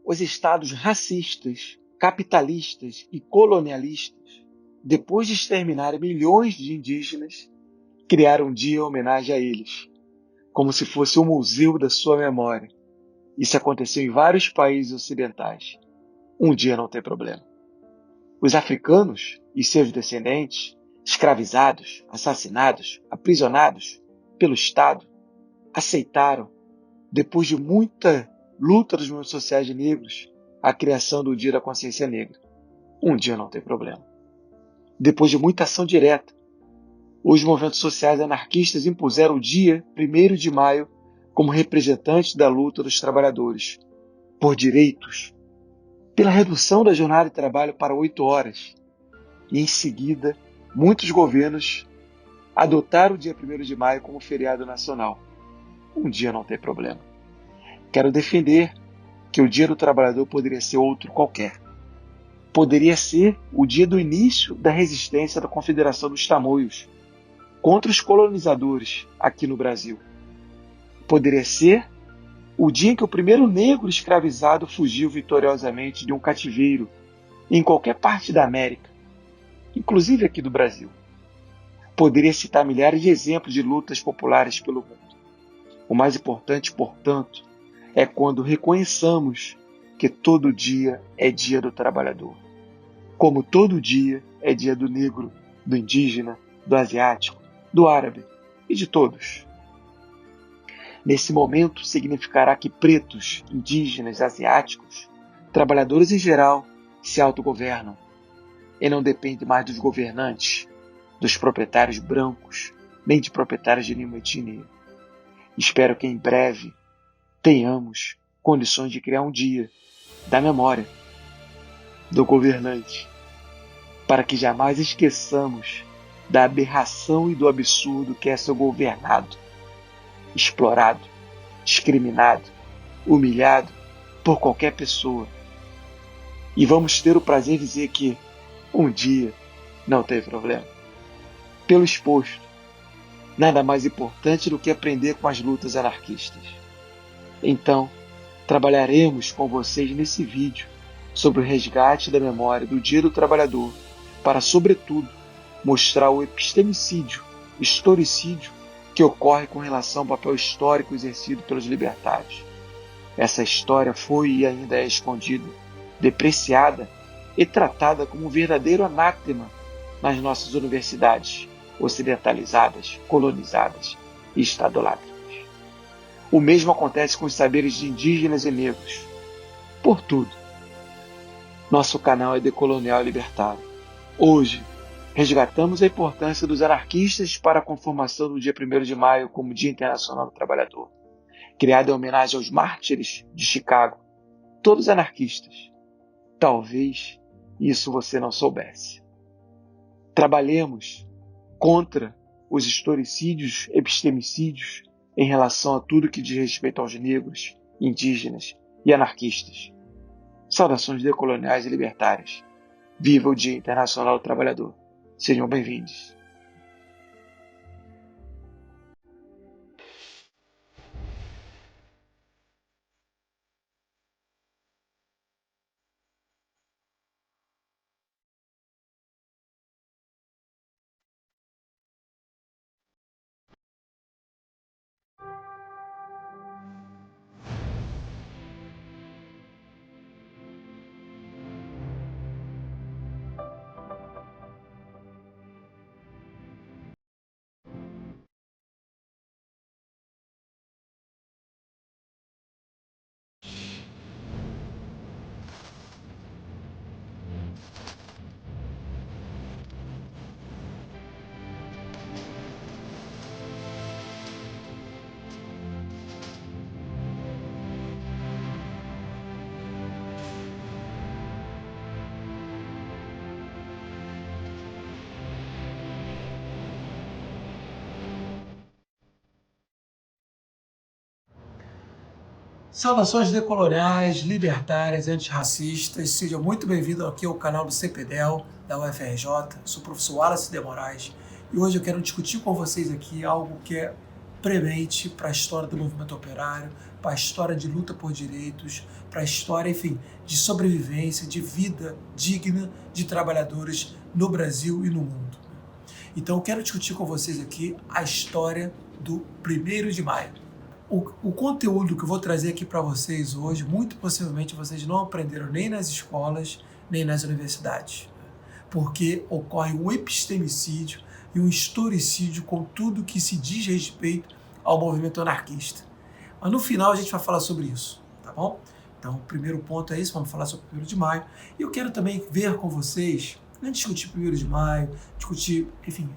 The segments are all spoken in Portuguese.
os estados racistas, capitalistas e colonialistas, depois de exterminarem milhões de indígenas, criaram um dia em homenagem a eles, como se fosse um museu da sua memória. Isso aconteceu em vários países ocidentais. Um dia não tem problema. Os africanos e seus descendentes, escravizados, assassinados, aprisionados pelo Estado, aceitaram, depois de muita luta dos movimentos sociais de negros, a criação do Dia da Consciência Negra. Um dia não tem problema. Depois de muita ação direta, os movimentos sociais anarquistas impuseram o dia 1º de maio como representante da luta dos trabalhadores por direitos, pela redução da jornada de trabalho para 8 horas. E em seguida, muitos governos adotaram o dia 1º de maio como feriado nacional. Um dia não tem problema. Quero defender que o Dia do Trabalhador poderia ser outro qualquer. Poderia ser o dia do início da resistência da Confederação dos Tamoios contra os colonizadores aqui no Brasil. Poderia ser o dia em que o primeiro negro escravizado fugiu vitoriosamente de um cativeiro em qualquer parte da América, inclusive aqui do Brasil. Poderia citar milhares de exemplos de lutas populares pelo mundo. O mais importante, portanto, é quando reconheçamos que todo dia é dia do trabalhador. Como todo dia é dia do negro, do indígena, do asiático, do árabe e de todos. Nesse momento, significará que pretos, indígenas, asiáticos, trabalhadores em geral, se autogovernam e não dependem mais dos governantes, dos proprietários brancos, nem de proprietários de nenhuma etnia. Espero que em breve tenhamos condições de criar um dia da memória do governante, para que jamais esqueçamos da aberração e do absurdo que é ser governado, explorado, discriminado, humilhado por qualquer pessoa. E vamos ter o prazer de dizer que um dia não tem problema. Pelo exposto, nada mais importante do que aprender com as lutas anarquistas. Então, trabalharemos com vocês nesse vídeo sobre o resgate da memória do Dia do Trabalhador para, sobretudo, mostrar o epistemicídio, historicídio que ocorre com relação ao papel histórico exercido pelos libertários. Essa história foi e ainda é escondida, depreciada e tratada como um verdadeiro anátema nas nossas universidades ocidentalizadas, colonizadas e estadolátricas. O mesmo acontece com os saberes de indígenas e negros. Por tudo, nosso canal é Decolonial e Libertário. Hoje, resgatamos a importância dos anarquistas para a conformação do dia 1º de maio como Dia Internacional do Trabalhador, criado em homenagem aos mártires de Chicago, todos anarquistas. Talvez isso você não soubesse. Trabalhemos contra os historicídios, epistemicídios em relação a tudo que diz respeito aos negros, indígenas e anarquistas. Saudações decoloniais e libertárias. Viva o Dia Internacional do Trabalhador. Sejam bem-vindos. Saudações decoloniais, libertárias, antirracistas, sejam muito bem-vindos aqui ao canal do CPDEL, da UFRJ. Sou o professor Wallace de Moraes e hoje eu quero discutir com vocês aqui algo que é premente para a história do movimento operário, para a história de luta por direitos, para a história, enfim, de sobrevivência, de vida digna de trabalhadores no Brasil e no mundo. Então eu quero discutir com vocês aqui a história do 1º de maio. O conteúdo que eu vou trazer aqui para vocês hoje, muito possivelmente vocês não aprenderam nem nas escolas, nem nas universidades, porque ocorre um epistemicídio e um historicídio com tudo que se diz respeito ao movimento anarquista. Mas no final a gente vai falar sobre isso, tá bom? Então o primeiro ponto é isso, vamos falar sobre o 1º de maio. E eu quero também ver com vocês, não discutir 1º de maio, discutir, enfim,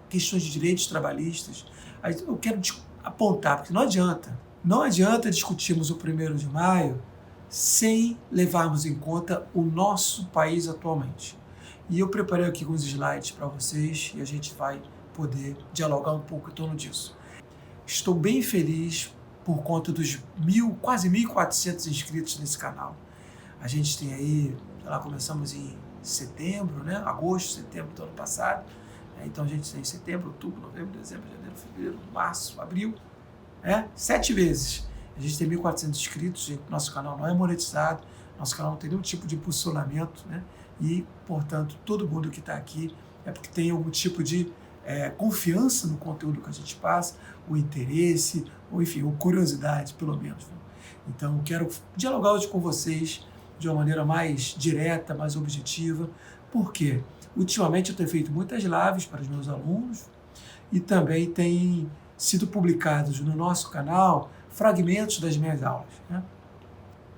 questões de direitos trabalhistas. Eu quero apontar, porque não adianta discutirmos o 1º de maio sem levarmos em conta o nosso país atualmente. E eu preparei aqui alguns slides para vocês e a gente vai poder dialogar um pouco em torno disso. Estou bem feliz por conta dos quase 1.400 inscritos nesse canal. A gente tem aí, começamos em setembro, né? Agosto, setembro do ano passado. Então a gente tem setembro, outubro, novembro, dezembro, janeiro, fevereiro, março, abril, 7 vezes. A gente tem 1.400 inscritos, gente, nosso canal não é monetizado, nosso canal não tem nenhum tipo de impulsionamento, né? E, portanto, todo mundo que está aqui é porque tem algum tipo de confiança no conteúdo que a gente passa, o interesse, ou enfim, ou curiosidade, pelo menos. Né? Então, eu quero dialogar hoje com vocês de uma maneira mais direta, mais objetiva. Por quê? Ultimamente eu tenho feito muitas lives para os meus alunos e também tem sido publicados no nosso canal fragmentos das minhas aulas. Né?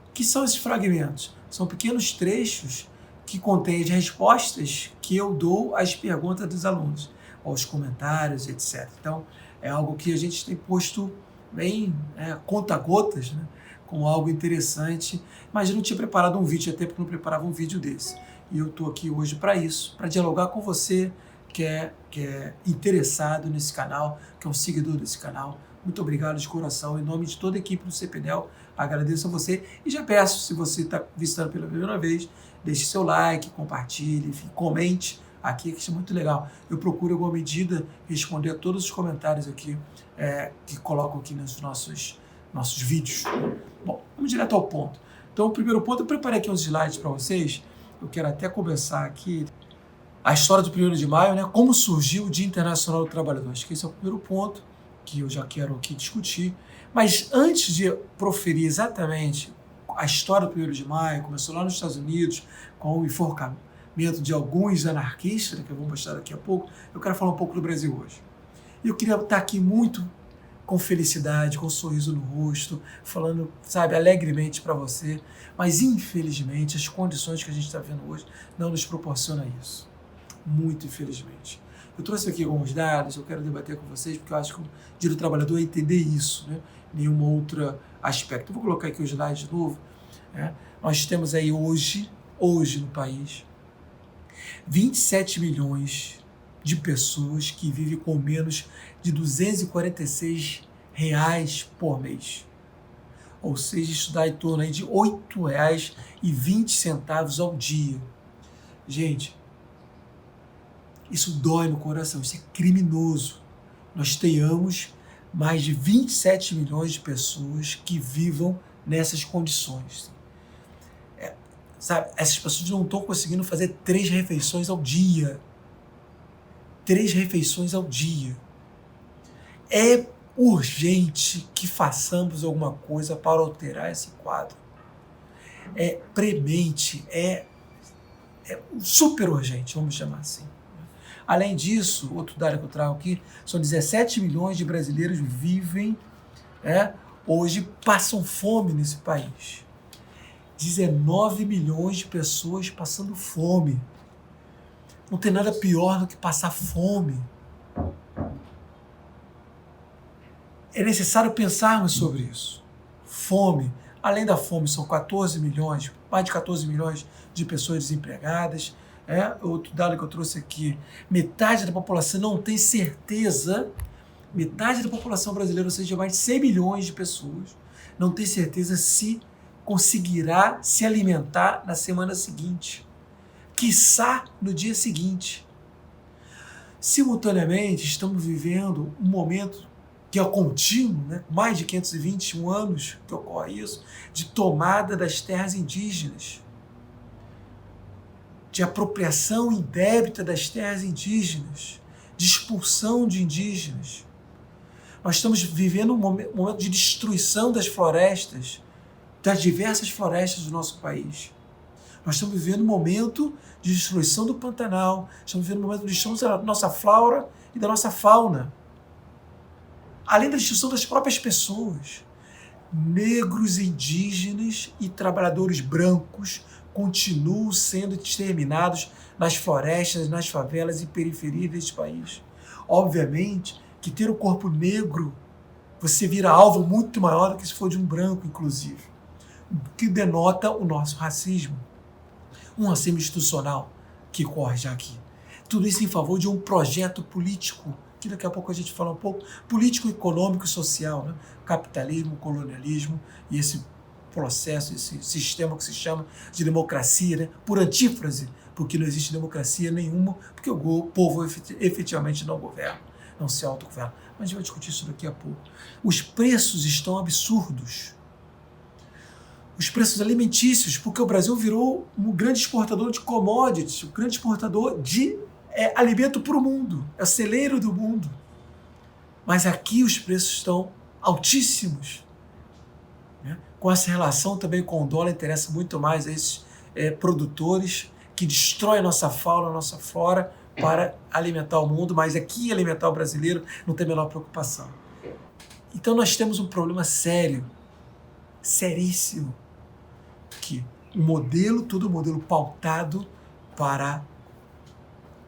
O que são esses fragmentos? São pequenos trechos que contêm as respostas que eu dou às perguntas dos alunos, aos comentários, etc. Então, é algo que a gente tem posto bem conta-gotas, né? Como algo interessante. Mas eu não tinha preparado um vídeo, até porque não preparava um vídeo desse. E eu estou aqui hoje para isso, para dialogar com você que é interessado nesse canal, que é um seguidor desse canal. Muito obrigado de coração, em nome de toda a equipe do CPNEL, agradeço a você e já peço, se você está visitando pela primeira vez, deixe seu like, compartilhe, enfim, comente aqui, que isso é muito legal. Eu procuro, em alguma medida, responder a todos os comentários aqui que colocam aqui nos nossos vídeos. Bom, vamos direto ao ponto. Então, o primeiro ponto, eu preparei aqui uns slides para vocês. Eu quero até começar aqui a história do 1º de maio, né? Como surgiu o Dia Internacional do Trabalhador. Acho que esse é o primeiro ponto que eu já quero aqui discutir. Mas antes de proferir exatamente a história do 1º de maio, começou lá nos Estados Unidos, com o enforcamento de alguns anarquistas, né, que eu vou mostrar daqui a pouco, eu quero falar um pouco do Brasil hoje. E eu queria estar aqui muito com felicidade, com um sorriso no rosto, falando, sabe, alegremente para você, mas infelizmente as condições que a gente está vendo hoje não nos proporcionam isso. Muito infelizmente. Eu trouxe aqui alguns dados, eu quero debater com vocês, porque eu acho que o direito do trabalhador é entender isso, né? Nenhum outro aspecto. Eu vou colocar aqui o slide de novo. Nós temos aí hoje no país, 27 milhões de pessoas que vivem com menos de R$ 246 por mês. Ou seja, isso dá em torno aí de R$ 8,20 ao dia. Gente, isso dói no coração, isso é criminoso. Nós tenhamos mais de 27 milhões de pessoas que vivam nessas condições. Sabe, essas pessoas não estão conseguindo fazer 3 refeições ao dia. 3 refeições ao dia. É urgente que façamos alguma coisa para alterar esse quadro. É premente, é super urgente, vamos chamar assim. Além disso, outro dado que eu trago aqui, são 17 milhões de brasileiros vivem, hoje passam fome nesse país. 19 milhões de pessoas passando fome. Não tem nada pior do que passar fome. É necessário pensarmos sobre isso. Fome. Além da fome, são 14 milhões, mais de 14 milhões de pessoas desempregadas. Outro dado que eu trouxe aqui, metade da população não tem certeza, metade da população brasileira, ou seja, mais de 100 milhões de pessoas, não tem certeza se conseguirá se alimentar na semana seguinte, quiçá no dia seguinte. Simultaneamente, estamos vivendo um momento que é contínuo, né? Mais de 521 anos que ocorre isso, de tomada das terras indígenas, de apropriação indébita das terras indígenas, de expulsão de indígenas. Nós estamos vivendo um momento de destruição das florestas, das diversas florestas do nosso país. Nós estamos vivendo um momento de destruição do Pantanal, estamos vivendo um momento de destruição da nossa flora e da nossa fauna. Além da destruição das próprias pessoas. Negros, indígenas e trabalhadores brancos continuam sendo exterminados nas florestas, nas favelas e periferias deste país. Obviamente que ter o corpo negro, você vira alvo muito maior do que se for de um branco, inclusive, que denota o nosso racismo. Um racismo institucional que ocorre já aqui. Tudo isso em favor de um projeto político, que daqui a pouco a gente fala um pouco, político, econômico e social, né? Capitalismo, colonialismo e esse processo, esse sistema que se chama de democracia, né? Por antífrase, porque não existe democracia nenhuma, porque o povo efetivamente não governa, não se autogoverna. Mas a gente vai discutir isso daqui a pouco. Os preços estão absurdos. Os preços alimentícios, porque o Brasil virou um grande exportador de commodities, um grande exportador de alimento para o mundo, é o celeiro do mundo. Mas aqui os preços estão altíssimos. Né? Com essa relação também com o dólar, interessa muito mais a esses produtores que destroem a nossa fauna, a nossa flora para alimentar o mundo, mas aqui alimentar o brasileiro não tem a menor preocupação. Então nós temos um problema sério, seríssimo, que todo modelo pautado para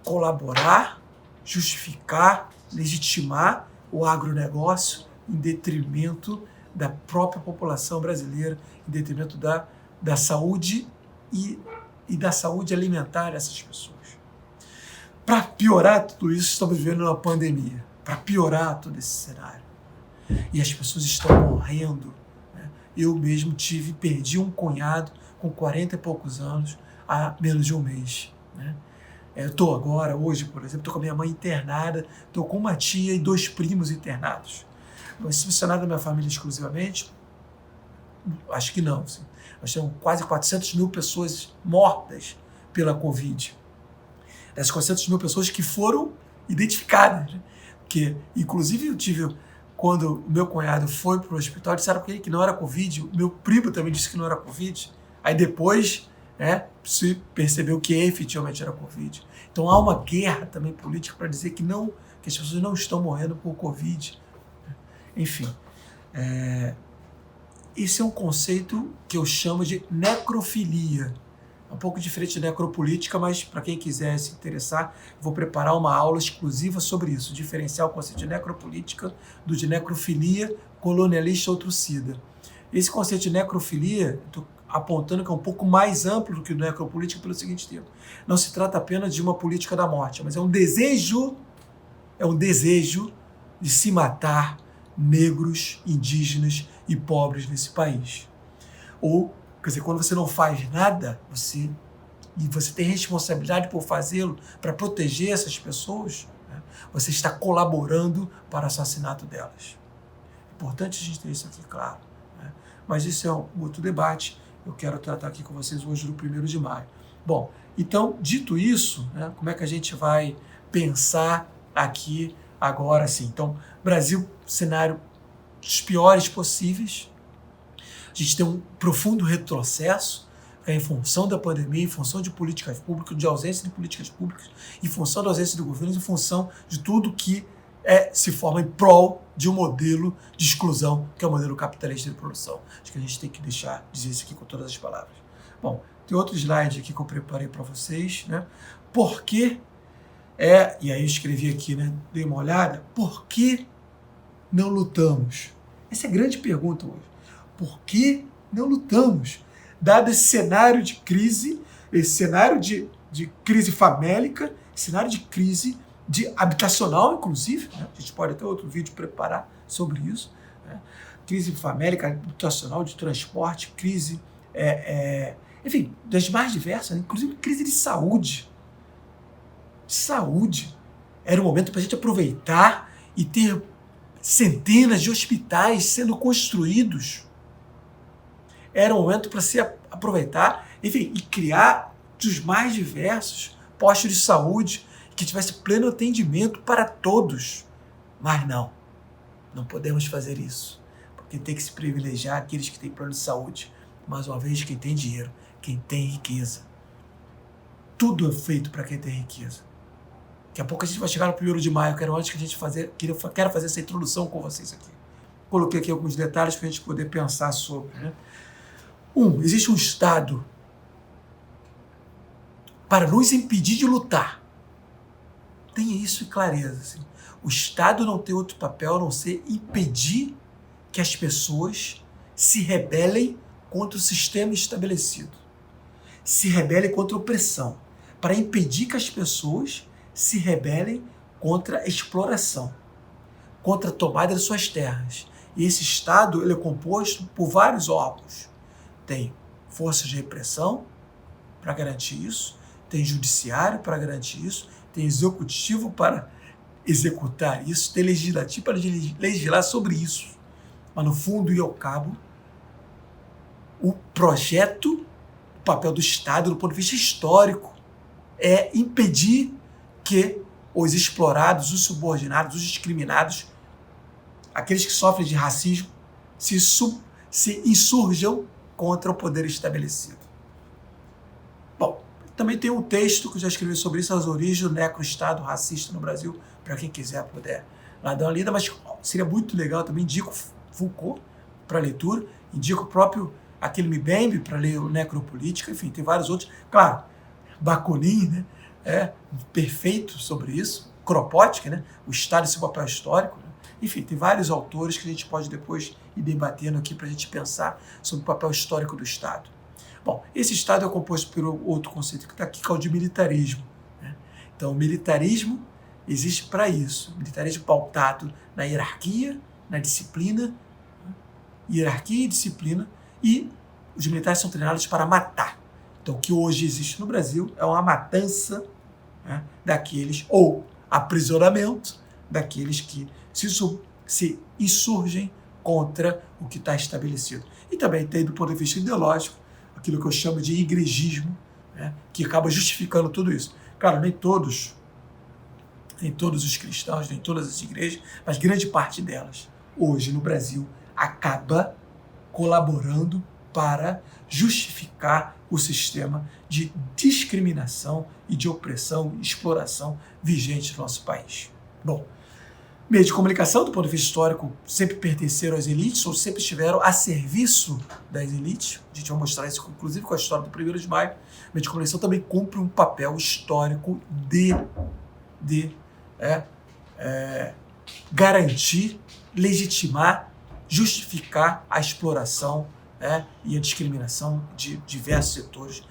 colaborar, justificar, legitimar o agronegócio em detrimento da própria população brasileira, em detrimento da saúde e da saúde alimentar dessas pessoas. Para piorar tudo isso, estamos vivendo uma pandemia. Para piorar todo esse cenário. E as pessoas estão morrendo. Né? Eu mesmo perdi um cunhado com 40 e poucos anos há menos de um mês. Né? Eu estou agora, hoje, por exemplo, estou com a minha mãe internada, estou com uma tia e 2 primos internados. Mas se funcionar da minha família exclusivamente, acho que não. Assim. Nós temos quase 400 mil pessoas mortas pela Covid. Essas 400 mil pessoas que foram identificadas. Né? Que, inclusive, eu tive, quando o meu cunhado foi para o hospital, disseram para ele que não era Covid, o meu primo também disse que não era Covid. Aí depois se percebeu que efetivamente era Covid. Então há uma guerra também política para dizer que as pessoas não estão morrendo por Covid. Enfim, esse é um conceito que eu chamo de necrofilia. É um pouco diferente de necropolítica, mas para quem quiser se interessar, vou preparar uma aula exclusiva sobre isso, diferenciar o conceito de necropolítica do de necrofilia, colonialista ou trucida. Esse conceito de necrofilia, estou apontando que é um pouco mais amplo do que o necropolítica pelo seguinte tempo. Não se trata apenas de uma política da morte, mas é um desejo de se matar negros, indígenas e pobres nesse país. Ou, quer dizer, quando você não faz nada, você tem responsabilidade por fazê-lo, para proteger essas pessoas, né, você está colaborando para o assassinato delas. É importante a gente ter isso aqui claro. Né? Mas isso é um outro debate. Eu quero tratar aqui com vocês hoje no 1º de maio. Bom, então, dito isso, né, como é que a gente vai pensar aqui agora, assim? Então, Brasil, cenário dos piores possíveis. A gente tem um profundo retrocesso em função da pandemia, em função de políticas públicas, de ausência de políticas públicas, em função da ausência do governo, em função de tudo que se forma em prol de um modelo de exclusão, que é o modelo capitalista de produção. Acho que a gente tem que dizer isso aqui com todas as palavras. Bom, tem outro slide aqui que eu preparei para vocês, né? Por que e aí eu escrevi aqui, né? Dei uma olhada. Por que não lutamos? Essa é a grande pergunta hoje. Por que não lutamos? Dado esse cenário de crise, esse cenário de crise famélica, cenário de crise habitacional, inclusive, né? A gente pode até outro vídeo preparar sobre isso. Né? Crise famélica, habitacional, de transporte, crise, enfim, das mais diversas, né? Inclusive crise de saúde. Saúde. Era o momento para a gente aproveitar e ter centenas de hospitais sendo construídos. Era um momento para se aproveitar, enfim, e criar dos mais diversos postos de saúde que tivesse pleno atendimento para todos. Mas não podemos fazer isso, porque tem que se privilegiar aqueles que têm plano de saúde. Mais uma vez, quem tem dinheiro, quem tem riqueza. Tudo é feito para quem tem riqueza. Daqui a pouco a gente vai chegar no 1º de maio, quero antes que a gente quero fazer essa introdução com vocês aqui. Coloquei aqui alguns detalhes para a gente poder pensar sobre. Né? Existe um Estado para nos impedir de lutar. Tenha isso em clareza. Assim. O Estado não tem outro papel a não ser impedir que as pessoas se rebelem contra o sistema estabelecido. Se rebelem contra a opressão. Para impedir que as pessoas se rebelem contra a exploração, contra a tomada de suas terras. E esse Estado ele é composto por vários órgãos. Tem forças de repressão para garantir isso, tem judiciário para garantir isso, tem executivo para executar isso, tem legislativo para legislar sobre isso. Mas no fundo e ao cabo, o projeto, o papel do Estado, do ponto de vista histórico, é impedir que os explorados, os subordinados, os discriminados, aqueles que sofrem de racismo, se insurjam contra o poder estabelecido. Bom, também tem um texto que eu já escrevi sobre isso, as origens do necro-estado racista no Brasil, para quem quiser puder lá dar uma lida, mas seria muito legal também, indico Foucault para leitura, indico o próprio Achille Mbembe para ler o Necropolítica, enfim, tem vários outros. Claro, Bakunin, né, é perfeito sobre isso, Kropotkin, né, o Estado e seu papel histórico. Né? Enfim, tem vários autores que a gente pode depois ir debatendo aqui para a gente pensar sobre o papel histórico do Estado. Bom, esse Estado é composto por outro conceito que está aqui, que é o de militarismo. Né? Então, o militarismo existe para isso. O militarismo pautado na hierarquia, na disciplina, hierarquia e disciplina, e os militares são treinados para matar. Então, o que hoje existe no Brasil é uma matança, né, daqueles, ou aprisionamento daqueles que se insurgem contra o que está estabelecido. E também tem, do ponto de vista ideológico, aquilo que eu chamo de igrejismo, né, que acaba justificando tudo isso. Claro, nem todos os cristãos, nem todas as igrejas, mas grande parte delas, hoje no Brasil, acaba colaborando para justificar o sistema de discriminação e de opressão e exploração vigente no nosso país. Bom, meios de comunicação, do ponto de vista histórico, sempre pertenceram às elites ou sempre estiveram a serviço das elites. A gente vai mostrar isso, inclusive, com a história do 1º de maio. Meio de comunicação também cumpre um papel histórico de garantir, legitimar, justificar a exploração e a discriminação de diversos setores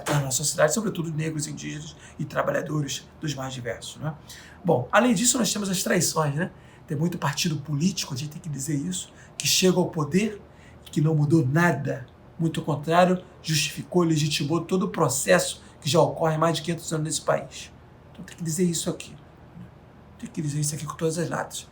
na nossa sociedade, sobretudo negros, indígenas e trabalhadores dos mais diversos. Né? Bom, além disso, nós temos as traições. Né? Tem muito partido político, a gente tem que dizer isso, que chega ao poder e que não mudou nada. Muito ao contrário, justificou e legitimou todo o processo que já ocorre há mais de 500 anos nesse país. Então tem que dizer isso aqui. Tem que dizer isso aqui com todas as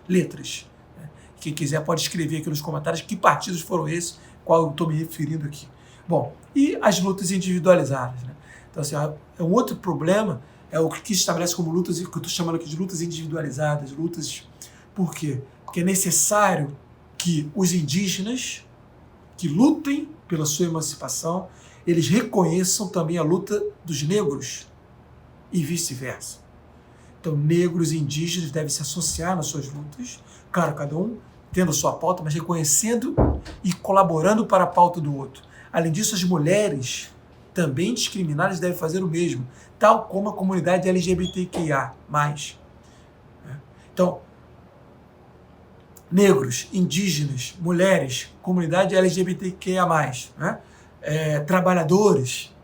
letras. Né? Quem quiser pode escrever aqui nos comentários que partidos foram esses, qual eu estou me referindo aqui. Bom, e as lutas individualizadas. Né? Então, assim, é um outro problema, é o que estabelece como lutas, que eu estou chamando aqui de lutas individualizadas, lutas... Por quê? Porque é necessário que os indígenas que lutem pela sua emancipação, eles reconheçam também a luta dos negros e vice-versa. Então, negros e indígenas devem se associar nas suas lutas, claro, cada um tendo a sua pauta, mas reconhecendo e colaborando para a pauta do outro. Além disso, as mulheres também discriminadas devem fazer o mesmo, tal como a comunidade LGBTQIA+. Então, negros, indígenas, mulheres, comunidade LGBTQIA+, né? Trabalhadores,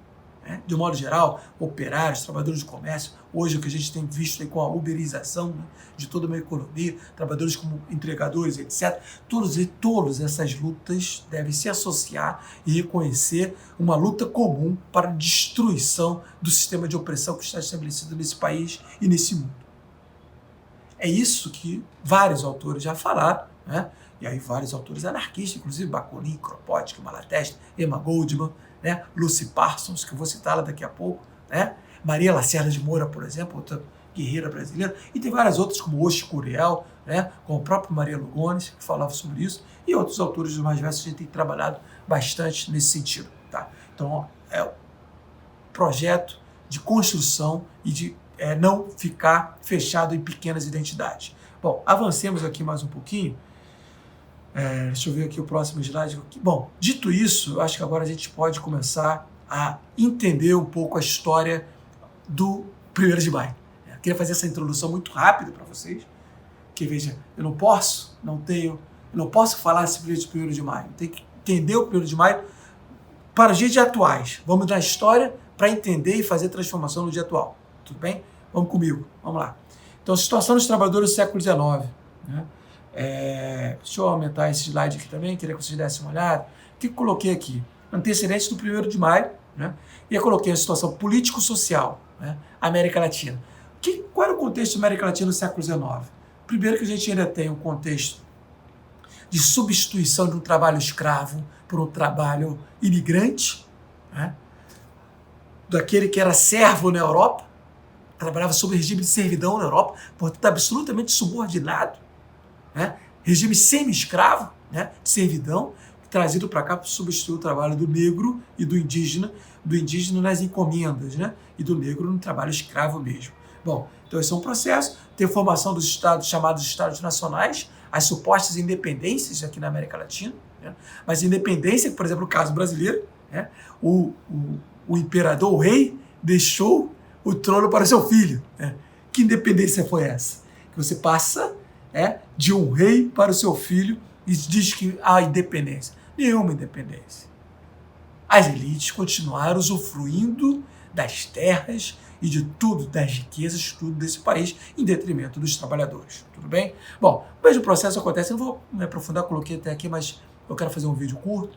né? De um modo geral, operários, trabalhadores de comércio, hoje o que a gente tem visto aí com a uberização, né, de toda uma economia, trabalhadores como entregadores, etc. Todas essas lutas devem se associar e reconhecer uma luta comum para a destruição do sistema de opressão que está estabelecido nesse país e nesse mundo. é isso que vários autores já falaram, né? E aí vários autores anarquistas, inclusive Bakunin, Kropotkin, Malatesta, Emma Goldman, né? Lucy Parsons, que eu vou citá-la daqui a pouco, né? Maria Lacerda de Moura, por exemplo, outra guerreira brasileira, e tem várias outras, como Oxe Curiel, né? Como a própria Maria Lugones, que falava sobre isso, e outros autores dos mais diversos. A gente tem trabalhado bastante nesse sentido. Tá? Então, é um projeto de construção e de não ficar fechado em pequenas identidades. Bom, avancemos aqui mais um pouquinho. Deixa eu ver aqui o próximo slide. Bom, dito isso, eu acho que agora a gente pode começar a entender um pouco a história do 1º de maio. Eu queria fazer essa introdução muito rápida para vocês, que veja, eu não posso falar simplesmente do 1º de maio. Tem que entender o 1º de maio para os dias atuais. Vamos na história para entender e fazer transformação no dia atual. Tudo bem? Vamos comigo. Vamos lá. Então, a situação dos trabalhadores do século XIX. Né? Deixa eu aumentar esse slide aqui também, queria que vocês dessem uma olhada. O que eu coloquei aqui? Antecedentes do 1º de maio, né? E eu coloquei a situação político-social, né? América Latina. Qual era o contexto da América Latina no século XIX? Primeiro que a gente ainda tem um contexto de substituição de um trabalho escravo por um trabalho imigrante, né? Daquele que era servo na Europa, trabalhava sob regime de servidão na Europa, portanto absolutamente subordinado, né? Regime semi-escravo, né? De servidão, trazido para cá para substituir o trabalho do negro e do indígena nas encomendas, né? E do negro no trabalho escravo mesmo. Bom, então esse é um processo. Tem a formação dos estados, chamados Estados Nacionais, as supostas independências aqui na América Latina, né? Mas independência, por exemplo, no caso brasileiro, né? O imperador, o rei, deixou o trono para o seu filho. Né? Que independência foi essa? Que você passa de um rei para o seu filho e diz que há independência. Nenhuma independência. As elites continuaram usufruindo das terras e de tudo, das riquezas, tudo desse país, em detrimento dos trabalhadores. Tudo bem? Bom, o mesmo processo acontece, eu não vou me aprofundar, coloquei até aqui, mas eu quero fazer um vídeo curto.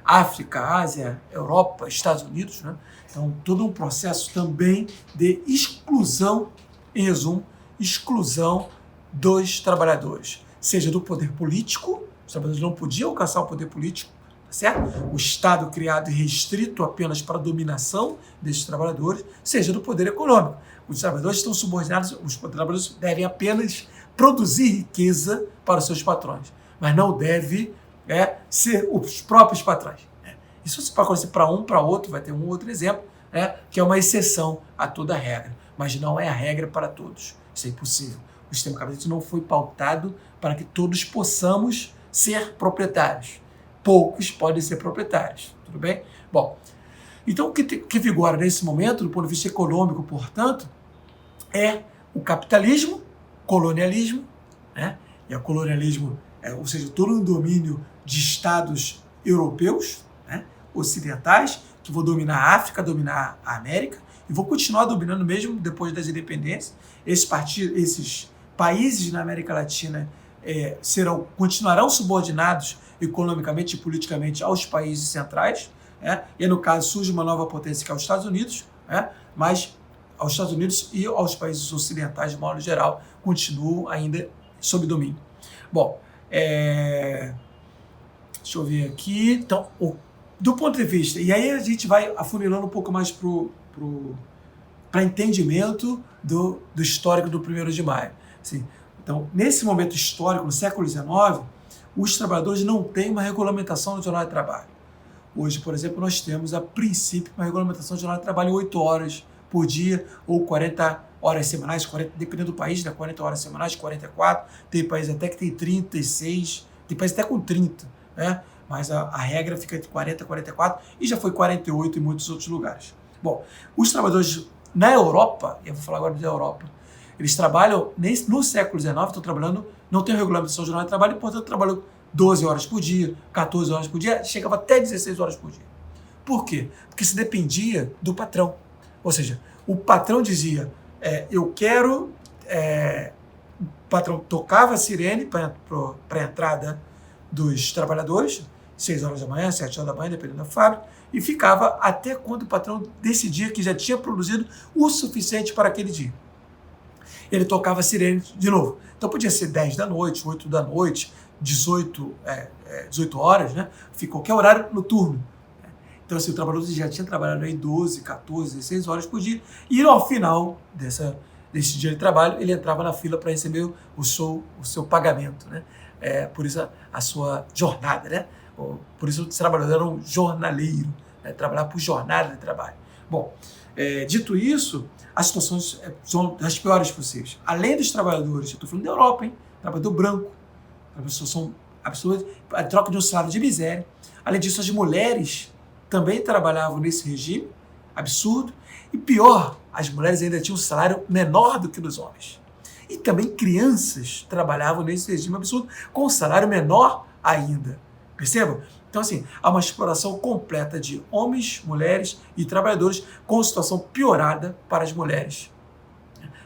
África, Ásia, Europa, Estados Unidos. Né? Então, todo um processo também de exclusão, em resumo, exclusão dos trabalhadores, seja do poder político, os trabalhadores não podiam alcançar o poder político, certo? O Estado criado e restrito apenas para a dominação desses trabalhadores, seja do poder econômico. Os trabalhadores estão subordinados, os trabalhadores devem apenas produzir riqueza para os seus patrões, mas não deve ser os próprios patrões. Isso se pode acontecer para um, para outro, vai ter um outro exemplo, que é uma exceção a toda a regra, mas não é a regra para todos. Isso é impossível. O sistema capitalista não foi pautado para que todos possamos ser proprietários. Poucos podem ser proprietários, tudo bem? Bom, então o que vigora nesse momento, do ponto de vista econômico, portanto, é o capitalismo, colonialismo, né? E o colonialismo, ou seja, todo um domínio de estados europeus, né? Ocidentais, que vão dominar a África, dominar a América, e vão continuar dominando mesmo depois das independências. Esses países na América Latina continuarão subordinados economicamente e politicamente aos países centrais, e no caso surge uma nova potência que é os Estados Unidos, mas aos Estados Unidos e aos países ocidentais, de modo geral, continuam ainda sob domínio. Bom, deixa eu ver aqui. Então, do ponto de vista, e aí a gente vai afunilando um pouco mais para entendimento do histórico do 1º de maio. Assim, então, nesse momento histórico, no século XIX, os trabalhadores não têm uma regulamentação do jornal de trabalho. Hoje, por exemplo, nós temos, a princípio, uma regulamentação do jornal de trabalho em 8 horas por dia ou 40 horas semanais, dependendo do país, 40 horas semanais, 44, tem país até que tem 36, tem país até com 30, né? Mas a regra fica entre 40 e 44 e já foi 48 em muitos outros lugares. Bom, os trabalhadores na Europa, eu vou falar agora da Europa, eles trabalham, no século XIX, estão trabalhando, não tem regulamentação de jornal de trabalho, e, portanto, trabalham 12 horas por dia, 14 horas por dia, chegava até 16 horas por dia. Por quê? Porque se dependia do patrão. Ou seja, o patrão dizia, eu quero... o patrão tocava a sirene para a entrada dos trabalhadores, 6 horas da manhã, 7 horas da manhã, dependendo da fábrica, e ficava até quando o patrão decidia que já tinha produzido o suficiente para aquele dia. ele tocava a sirene de novo. Então podia ser 10 da noite, 8 da noite, 18 horas, né? Fica qualquer horário noturno. Então, assim, o trabalhador já tinha trabalhado aí 12, 14, 16 horas por dia, e ao final desse dia de trabalho, ele entrava na fila para receber o seu pagamento, né? Por isso a sua jornada, né? Por isso os trabalhadores eram jornaleiros, né? Trabalhar por jornada de trabalho. Bom, dito isso, as situações são das piores possíveis. Além dos trabalhadores, eu estou falando da Europa, hein? Trabalhador branco, uma situação absurda, a troca de um salário de miséria. Além disso, as mulheres também trabalhavam nesse regime absurdo, e pior, as mulheres ainda tinham um salário menor do que dos homens. E também crianças trabalhavam nesse regime absurdo com um salário menor ainda. Percebam? Então, assim, há uma exploração completa de homens, mulheres e trabalhadores com situação piorada para as mulheres,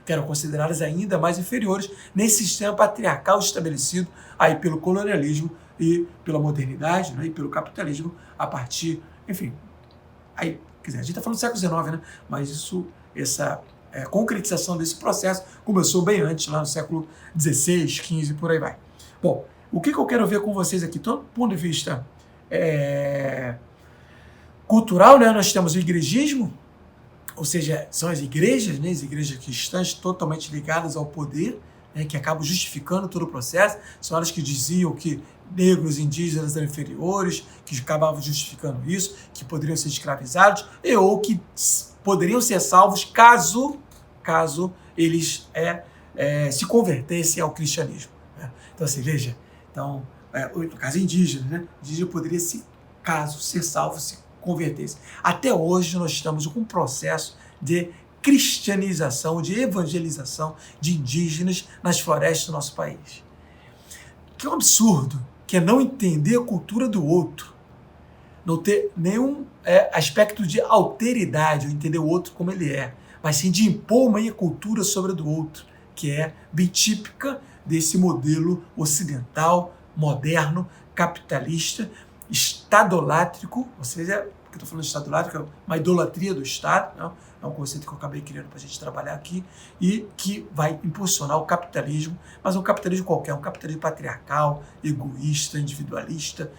que eram consideradas ainda mais inferiores nesse sistema patriarcal estabelecido aí pelo colonialismo e pela modernidade, né, e pelo capitalismo a partir, enfim, aí, quer dizer, a gente está falando do século XIX, né, mas essa concretização desse processo começou bem antes, lá no século XVI, XV, por aí vai. Bom, o que eu quero ver com vocês aqui, do ponto de vista cultural, né, nós temos o igrejismo, ou seja, são as igrejas, né, as igrejas cristãs totalmente ligadas ao poder, né, que acabam justificando todo o processo, são elas que diziam que negros, indígenas eram inferiores, que acabavam justificando isso, que poderiam ser escravizados, ou que poderiam ser salvos caso eles se convertessem ao cristianismo. Né? Então, assim, veja, então, no caso indígena, né? Indígena poderia, caso ser salvo, se convertesse. Até hoje nós estamos com um processo de cristianização, de evangelização de indígenas nas florestas do nosso país. Que é um absurdo, que é não entender a cultura do outro, não ter nenhum aspecto de alteridade, ou entender o outro como ele é, mas sim de impor uma cultura sobre a do outro, que é bem típica desse modelo ocidental, moderno, capitalista, estadolátrico, ou seja, porque eu estou falando de estadolátrico, é uma idolatria do Estado, né? É um conceito que eu acabei criando para a gente trabalhar aqui, e que vai impulsionar o capitalismo, mas um capitalismo qualquer, um capitalismo patriarcal, egoísta, individualista,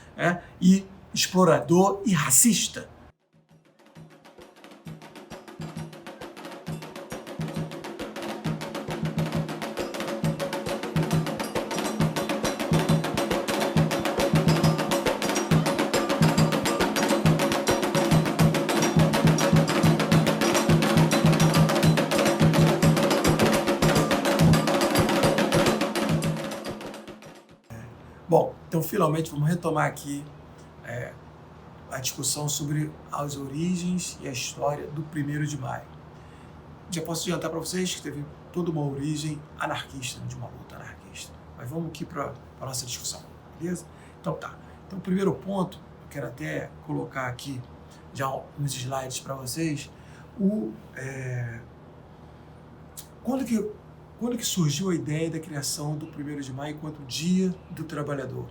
e explorador e racista. Bom, então finalmente vamos retomar aqui a discussão sobre as origens e a história do 1º de maio. Já posso adiantar para vocês que teve toda uma origem anarquista, de uma luta anarquista. Mas vamos aqui para a nossa discussão, beleza? Então tá. Então o primeiro ponto, eu quero até colocar aqui já uns slides para vocês, quando que surgiu a ideia da criação do 1º de maio enquanto Dia do Trabalhador?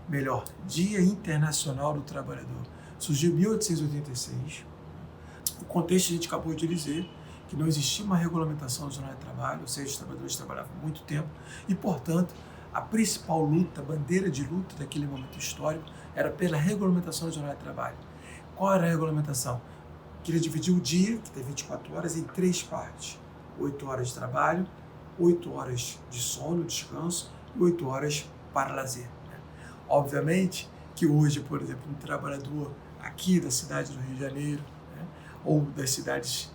Melhor, Dia Internacional do Trabalhador. Surgiu em 1886. O contexto a gente acabou de dizer que não existia uma regulamentação do jornal de trabalho, ou seja, os trabalhadores trabalhavam muito tempo e, portanto, a principal luta, a bandeira de luta daquele momento histórico era pela regulamentação do jornal de trabalho. Qual era a regulamentação? Queria dividir o dia, que tem 24 horas, em 3 partes. 8 horas de trabalho, 8 horas de sono, descanso e 8 horas para lazer. Obviamente que hoje, por exemplo, um trabalhador aqui da cidade do Rio de Janeiro, né, ou das cidades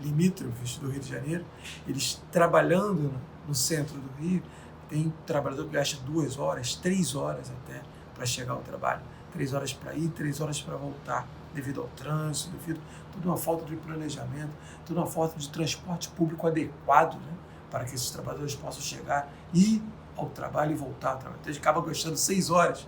limítrofes do Rio de Janeiro, eles trabalhando no centro do Rio, tem trabalhador que gasta 2 horas, 3 horas até para chegar ao trabalho. 3 horas para ir, 3 horas para voltar, devido ao trânsito, devido a toda uma falta de planejamento, toda uma falta de transporte público adequado, né, para que esses trabalhadores possam chegar e ao trabalho e voltar ao trabalho. Então, a gente acaba gastando 6 horas,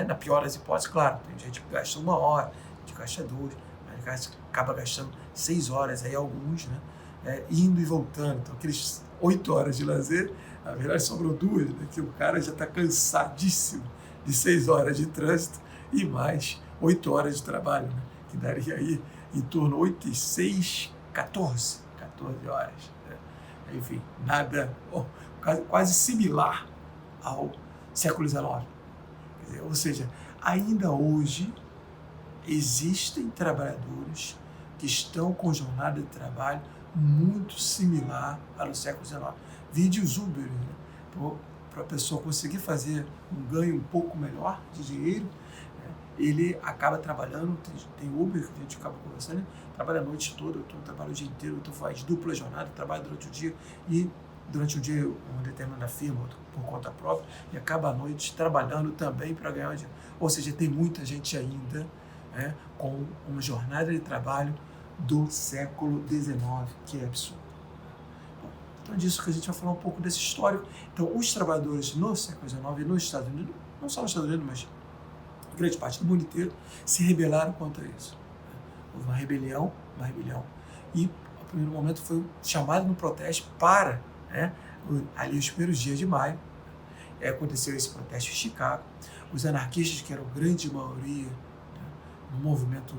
na pior das hipóteses, claro, tem gente que gasta 1 hora, a gente gasta 2, mas a gente acaba gastando 6 horas, aí alguns, né, indo e voltando. Então, aqueles 8 horas de lazer, na verdade sobrou 2, né, que o cara já está cansadíssimo de 6 horas de trânsito e mais 8 horas de trabalho, né, que daria aí em torno de 8 e 6, 14 horas. Né. enfim, nada, quase similar ao século XIX. Quer dizer, ou seja, ainda hoje existem trabalhadores que estão com jornada de trabalho muito similar ao século XIX. Vide os Uber, né? Para a pessoa conseguir fazer um ganho um pouco melhor de dinheiro, ele acaba trabalhando, tem Uber, que a gente acaba conversando, né? Trabalha a noite toda, eu trabalho o dia inteiro, eu faz dupla jornada, trabalho durante o dia e durante o dia uma determinada firma, outro por conta própria, e acaba a noite trabalhando também para ganhar dinheiro. Ou seja, tem muita gente ainda, né, com uma jornada de trabalho do século XIX, que é absurdo. Então, é disso que a gente vai falar um pouco desse histórico. Então, os trabalhadores no século XIX e nos Estados Unidos, não só nos Estados Unidos, mas grande parte do mundo inteiro, se rebelaram contra isso. Houve uma rebelião, e no primeiro momento foi chamado no protesto para, né, ali os primeiros dias de maio, aconteceu esse protesto em Chicago. Os anarquistas, que eram grande maioria, um movimento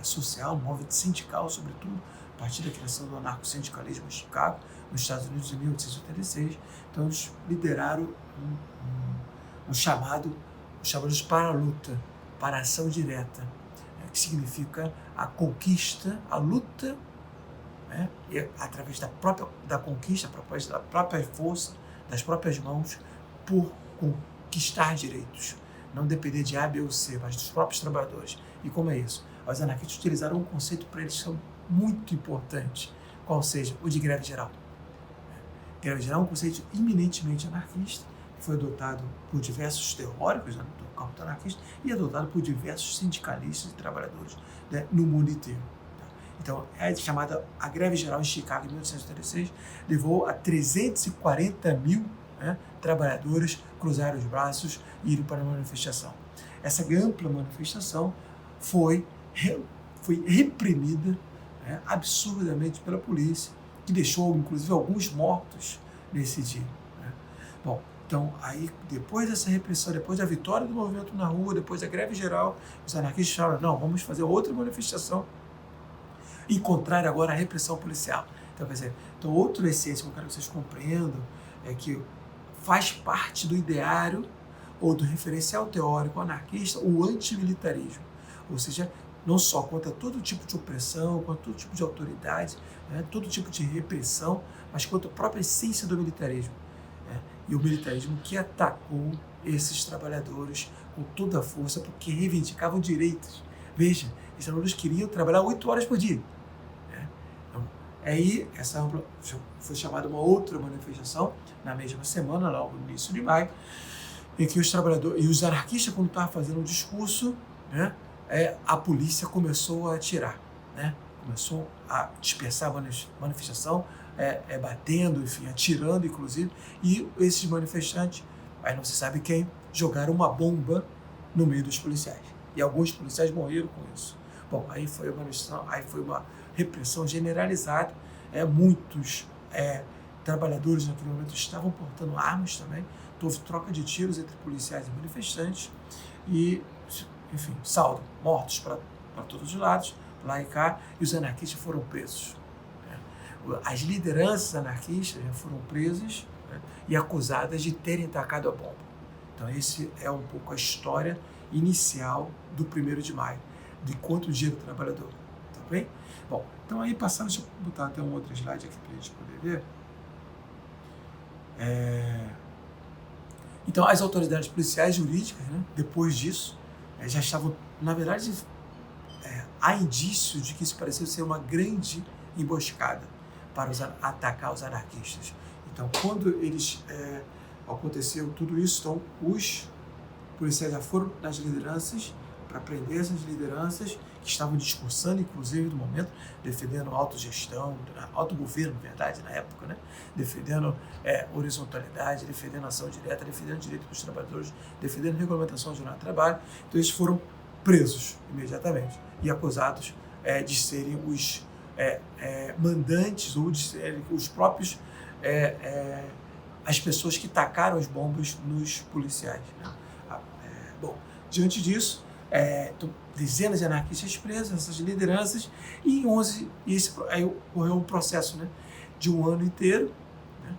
social, um movimento sindical, sobretudo, a partir da criação do anarcossindicalismo em Chicago, nos Estados Unidos, em 1886. Então, eles lideraram um chamado, os chamados para a luta, para a ação direta, que significa a conquista, a luta, e através da conquista, através da própria força, das próprias mãos, por conquistar direitos. Não depender de A, B ou C, mas dos próprios trabalhadores. E como é isso? Os anarquistas utilizaram um conceito para eles que é muito importante, qual seja o de greve geral. Greve geral é um conceito eminentemente anarquista, que foi adotado por diversos teóricos, né, do campo anarquista, e adotado por diversos sindicalistas e trabalhadores, né, no mundo inteiro. Então, é chamada a greve geral em Chicago, em 1886, levou a 340 mil, né, trabalhadores cruzarem os braços e irem para a manifestação. Essa ampla manifestação foi reprimida, né, absurdamente pela polícia, que deixou, inclusive, alguns mortos nesse dia. Né? Bom, então, aí, depois dessa repressão, depois da vitória do movimento na rua, depois da greve geral, os anarquistas falaram, não, vamos fazer outra manifestação e contrário agora à repressão policial. Então, quer dizer, outra essência que eu quero que vocês compreendam é que faz parte do ideário ou do referencial teórico anarquista o antimilitarismo, ou seja, não só contra todo tipo de opressão, contra todo tipo de autoridade, né, todo tipo de repressão, mas contra a própria essência do militarismo. Né, e o militarismo que atacou esses trabalhadores com toda a força porque reivindicavam direitos. Veja, esses trabalhadores queriam trabalhar 8 horas por dia. Então, aí, essa foi chamada uma outra manifestação, na mesma semana, logo no início de maio, em que os trabalhadores e os anarquistas, quando estavam fazendo um discurso, né, a polícia começou a atirar, né, começou a dispersar a manifestação, batendo, enfim, atirando, inclusive, e esses manifestantes, aí não se sabe quem, jogaram uma bomba no meio dos policiais. E alguns policiais morreram com isso. Bom, aí foi uma repressão generalizada. Muitos trabalhadores naquele momento estavam portando armas também. Houve troca de tiros entre policiais e manifestantes. E, enfim, saldo, mortos para todos os lados, lá e cá, e os anarquistas foram presos. As lideranças anarquistas foram presas, né, e acusadas de terem tacado a bomba. Então, esse é um pouco a história inicial do 1º de maio, de quanto o Dia do Trabalhador, tá bem? Bom, então aí passando, deixa eu botar até um outro slide aqui para a gente poder ver. Então, as autoridades policiais jurídicas, né, depois disso, já estavam, na verdade, há indícios de que isso pareceu ser uma grande emboscada para atacar os anarquistas. Então, quando aconteceu tudo isso, então, os policiais já foram nas lideranças para prender essas lideranças que estavam discursando, inclusive, no momento, defendendo autogestão, autogoverno, na verdade, na época, né? Defendendo horizontalidade, defendendo ação direta, defendendo direito dos trabalhadores, defendendo regulamentação de jornada de trabalho. Então, eles foram presos imediatamente e acusados de serem os mandantes ou de serem os próprios as pessoas que tacaram as bombas nos policiais. Né? Bom, diante disso, dezenas de anarquistas presos, essas lideranças, e em 11, aí ocorreu um processo, né, de um ano inteiro, né?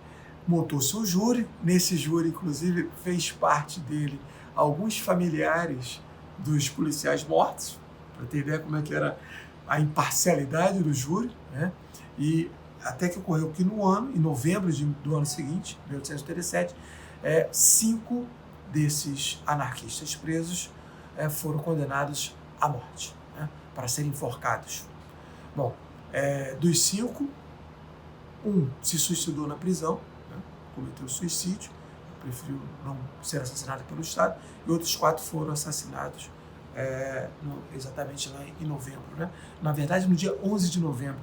Montou-se um júri. Nesse júri, inclusive, fez parte dele alguns familiares dos policiais mortos, para ter ideia como é que era a imparcialidade do júri, né? E até que ocorreu que no ano, em novembro do ano seguinte, 1887, 5 desses anarquistas presos foram condenados à morte, né, para serem enforcados. Bom, dos 5, um se suicidou na prisão, né, cometeu suicídio, preferiu não ser assassinado pelo Estado, e outros 4 foram assassinados exatamente lá em novembro, né? Na verdade, no dia 11 de novembro,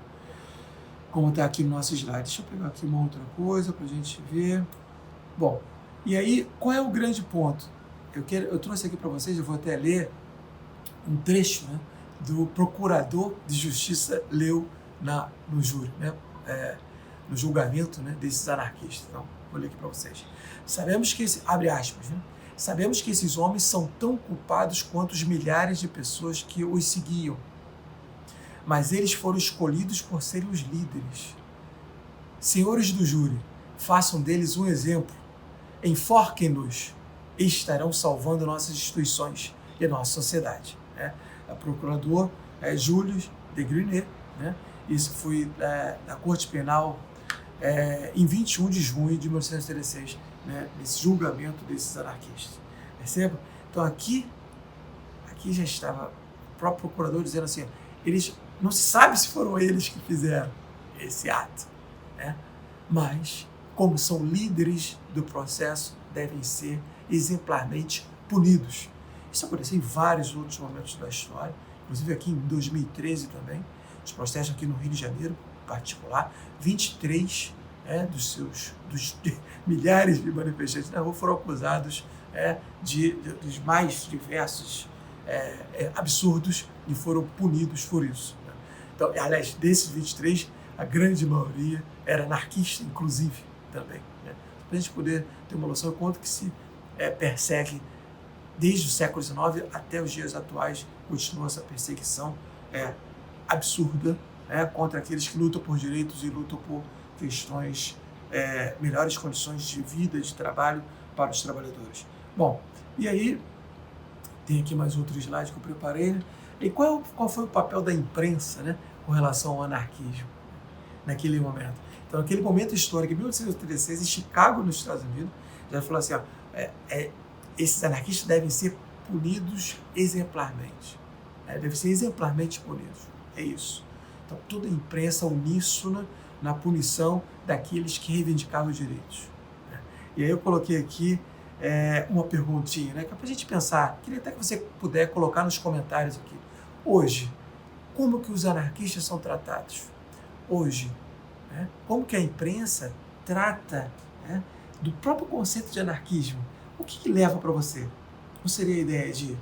como está aqui no nosso slide. Deixa eu pegar aqui uma outra coisa para a gente ver. Bom, e aí, qual é o grande ponto? Eu trouxe aqui para vocês, eu vou até ler um trecho, né, do procurador de justiça leu no júri, né, no julgamento, né, desses anarquistas. Então, vou ler aqui para vocês. Sabemos que abre aspas, né? Sabemos que esses homens são tão culpados quanto os milhares de pessoas que os seguiam, mas eles foram escolhidos por serem os líderes. Senhores do júri, façam deles um exemplo, enforquem-nos e estarão salvando nossas instituições e nossa sociedade. Né? O procurador Julius de Grunet, né? Isso foi na Corte Penal em 21 de junho de 1936, né? Nesse julgamento desses anarquistas. Perceba? Então aqui já estava o próprio procurador dizendo assim, eles não se sabe se foram eles que fizeram esse ato, né? Mas, como são líderes do processo, devem ser exemplarmente punidos. Isso aconteceu em vários outros momentos da história, inclusive aqui em 2013 também, os processos aqui no Rio de Janeiro, em particular, 23 dos milhares de manifestantes na rua foram acusados dos mais diversos absurdos e foram punidos por isso. Então, aliás, desses 23, a grande maioria era anarquista, inclusive, também. Né? Para a gente poder ter uma noção de quanto que se persegue desde o século XIX até os dias atuais, continua essa perseguição absurda contra aqueles que lutam por direitos e lutam por questões, melhores condições de vida, de trabalho para os trabalhadores. Bom, e aí, tem aqui mais outro slide que eu preparei, né? E qual foi o papel da imprensa, né, com relação ao anarquismo naquele momento? Então, naquele momento histórico, em 1836, em Chicago, nos Estados Unidos, já falou assim, esses anarquistas devem ser punidos exemplarmente. Devem ser exemplarmente punidos. É isso. Então, toda a imprensa uníssona na punição daqueles que reivindicavam os direitos. E aí eu coloquei aqui uma perguntinha, né, que é para a gente pensar. Queria até que você puder colocar nos comentários aqui. Hoje, como que os anarquistas são tratados? Hoje, né, como que a imprensa trata, né, do próprio conceito de anarquismo? O que leva para você? Não seria a ideia de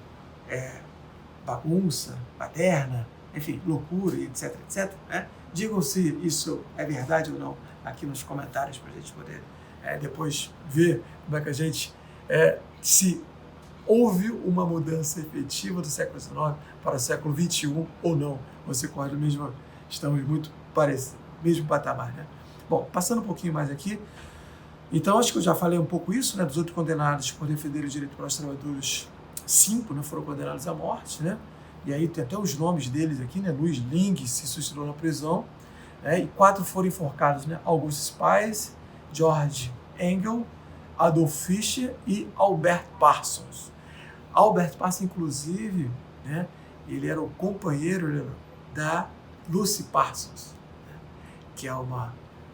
bagunça, baderna, enfim, loucura, etc, etc, né? Digam se isso é verdade ou não aqui nos comentários para a gente poder depois ver como é que a gente se houve uma mudança efetiva do século XIX para o século XXI ou não. Você corre mesmo, estamos muito parecidos, mesmo patamar, né? Bom, passando um pouquinho mais aqui, então acho que eu já falei um pouco isso, né, dos outros condenados por defender o direito para os trabalhadores. 5, né, foram condenados à morte, né? E aí tem até os nomes deles aqui, né? Luiz Ling se suicidou na prisão, e 4 foram enforcados, né? August Spies, George Engel, Adolf Fischer e Albert Parsons. Albert Parsons, inclusive, né, ele era o companheiro da Lucy Parsons, né, que é uma...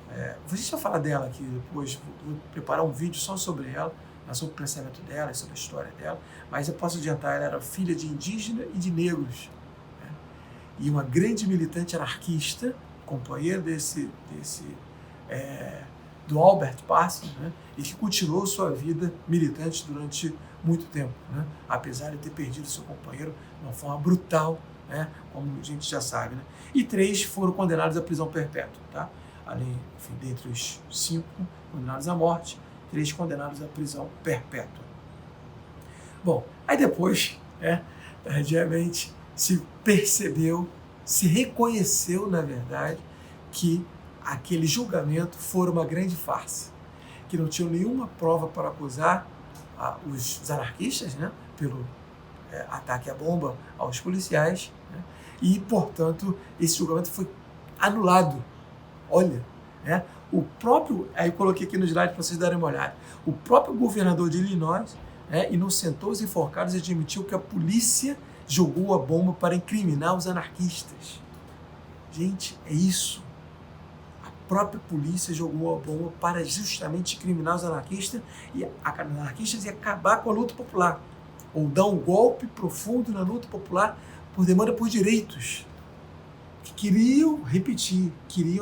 a gente vai falar dela aqui depois, vou preparar um vídeo só sobre ela, sobre o pensamento dela, sobre a história dela, mas eu posso adiantar, ela era filha de indígena e de negros, né, e uma grande militante anarquista, companheira do Albert Parsons, né, e que continuou sua vida militante durante muito tempo, né, apesar de ter perdido seu companheiro de uma forma brutal, né, como a gente já sabe. Né. E 3 foram condenados à prisão perpétua, tá? Além, enfim, dentre os 5 condenados à morte, 3 condenados à prisão perpétua. Bom, aí depois, tardiamente, se percebeu, se reconheceu, na verdade, que aquele julgamento fora uma grande farsa, que não tinham nenhuma prova para acusar os anarquistas, né, pelo ataque à bomba aos policiais, né, e, portanto, esse julgamento foi anulado. Olha, né, o próprio, aí eu coloquei aqui no slide para vocês darem uma olhada, o próprio governador de Illinois, né, inocentou os enforcados e admitiu que a polícia jogou a bomba para incriminar os anarquistas. Gente, é isso. A própria polícia jogou a bomba para justamente incriminar os anarquistas e acabar com a luta popular, ou dar um golpe profundo na luta popular por demanda por direitos, que queriam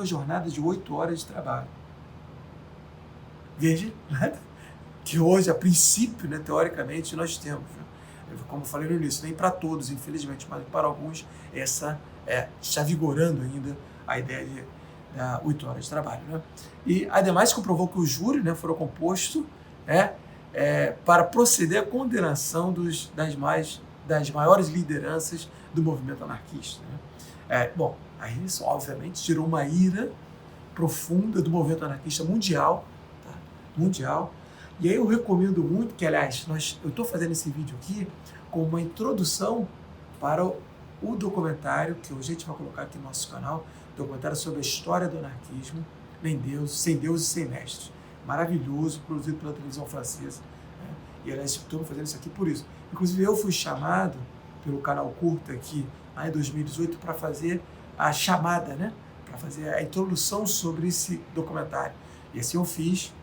a jornada de 8 horas de trabalho. Veja, né, que hoje, a princípio, né, teoricamente, nós temos, né, como eu falei no início, nem para todos, infelizmente, mas para alguns, essa está vigorando ainda a ideia de 8 horas de trabalho. Né? E, ademais, comprovou que o júri, né, foram composto para proceder à condenação das maiores lideranças do movimento anarquista. Né? Bom, aí isso, obviamente, tirou uma ira profunda do movimento anarquista mundial, tá? Mundial. E aí eu recomendo muito que, aliás, eu estou fazendo esse vídeo aqui como uma introdução para o documentário que hoje a gente vai colocar aqui no nosso canal, documentário sobre a história do anarquismo, Sem Deus e Sem Mestres. Maravilhoso, produzido pela televisão francesa. Né? E, aliás, estou fazendo isso aqui por isso. Inclusive, eu fui chamado pelo canal Curta aqui, lá em 2018, para fazer a chamada, né? Para fazer a introdução sobre esse documentário. E assim eu fiz.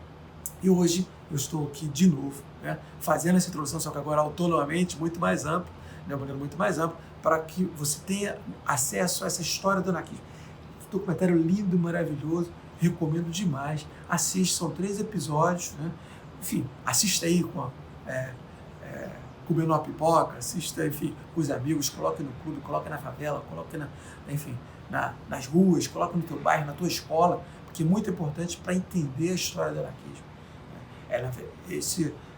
E hoje eu estou aqui de novo, né, fazendo essa introdução, só que agora autonomamente, muito mais ampla, de uma maneira muito mais ampla, para que você tenha acesso a essa história do anarquismo. Documentário lindo, maravilhoso, recomendo demais. Assiste, são 3 episódios, né? Enfim, assista aí comendo uma pipoca, assista, enfim, com os amigos, coloque no clube, coloque na favela, coloque nas ruas, coloque no teu bairro, na tua escola, porque é muito importante para entender a história do anarquismo.